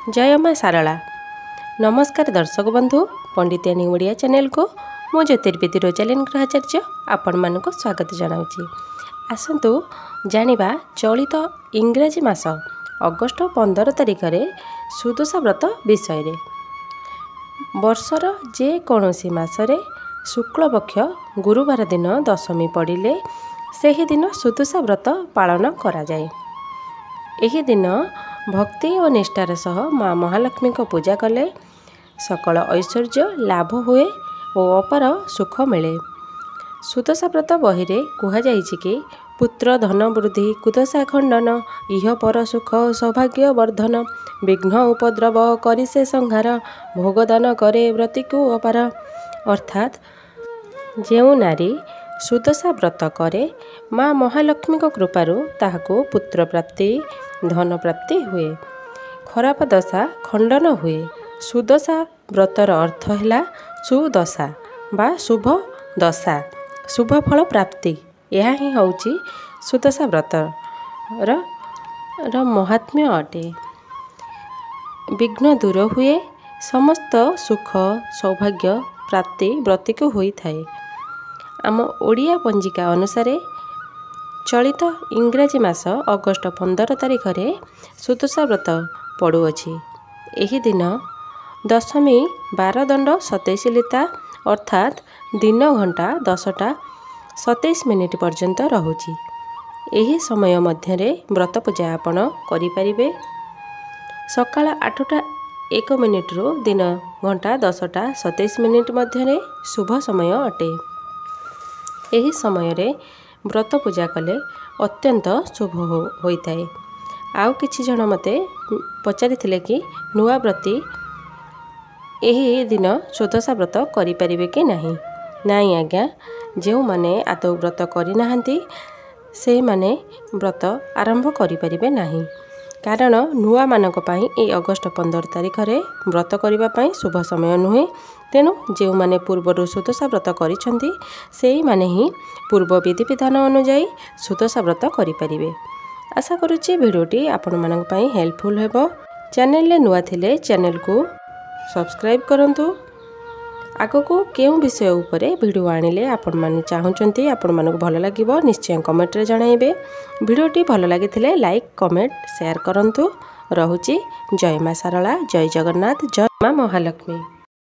जय माँ सारला। नमस्कार दर्शक बंधु, पंडितानी ओडिया चैनल को मो ज्योतिर्विधि रोजालिन ग्रहाचार्य आपण मानक स्वागत जनाऊँगी। आसतु जानिबा चलित इंग्राजी मास अगस्ट 15 तारिख रे सुदशा व्रत विषय रे। वर्षर जे कौनसी मासरे शुक्ल पक्ष गुरुवार दिन दशमी पड़िले सेही दिन सुदशा व्रत पालन करा जाए। एही दिन भक्ति और निष्ठार सह माँ महालक्ष्मी को पूजा कले सकल ऐश्वर्य लाभ हुए और अपार सुख मिले। सुदशा व्रत बही रे कहा जाइछि कि पुत्र धन वृद्धि कुदशा खंडन इह पर सुख सौभाग्य वर्धन विघ्न उपद्रव करि से संहार भोगदान करे व्रती को अपार। अर्थात जेउ नारी सुदशा व्रत करे माँ महालक्ष्मी को कृपारू ताहाको पुत्र प्राप्ति धन प्राप्ति हुए, खराब दशा खंडन हुए। सुदशा व्रतर अर्थ है सुदशा बा शुभ दशा शुभ फल प्राप्ति। यह ही होची सुदशा व्रतर महात्म्य अटे। विघ्न दूर हुए, समस्त सुख सौभाग्य प्राप्ति व्रती को होई थाए। आम ओडिया पंजिका अनुसार चलित इंग्राजी मास अगस्ट 15 तारिख रे सुदशा व्रत पड़ुअछि। एही दिन दशमी 12 दंड 27 लिता अर्थात दिन घंटा 10टा 27 मिनिट पर्यंत रहुछि। एही समय मध्यरे व्रत पूजा आपण करि परिबे। सकाळ 8टा 1 मिनिट रु दिन घंटा 10टा 27 मिनिट मध्यरे शुभ समय अटे। एही समय रे व्रत पूजा कले अत्यंत शुभ होता है। आउ किछि जन मते पचारि कि नुआ व्रती एही दिन सुदशा व्रत करि परिबे कि नाही। नाई आज्ञा, जो माने आदौ व्रत करि नाहंती से माने व्रत आरंभ करि परिबे नाही। कारण नुआ मानक पई ए अगस्ट 15 तारिख रे व्रत करिबा पई शुभ समय नुहे। तेणु जो माने पूर्व सुदशा व्रत करिसेंती सेही माने ही पूर्व विधि विधान अनुଯାयी सुदशा व्रत करि परिबे। आशा करुच्ची भिडियोटी आपण मानक पई हेल्पफुल हेबो। चैनल ले नुआ थिले चैनल को सब्सक्राइब करंतु। आगो को केउ विषय उपरे भिडियो आनिले आपण माने चाहुचंती आपण मानक भलो लागिबो निश्चय कमेंट रे जणाइबे। भिडियोटी भलो लागिथिले लाइक कमेंट शेयर करंतु। रहुची जय माँ सारला, जय जगन्नाथ, जय माँ महालक्ष्मी।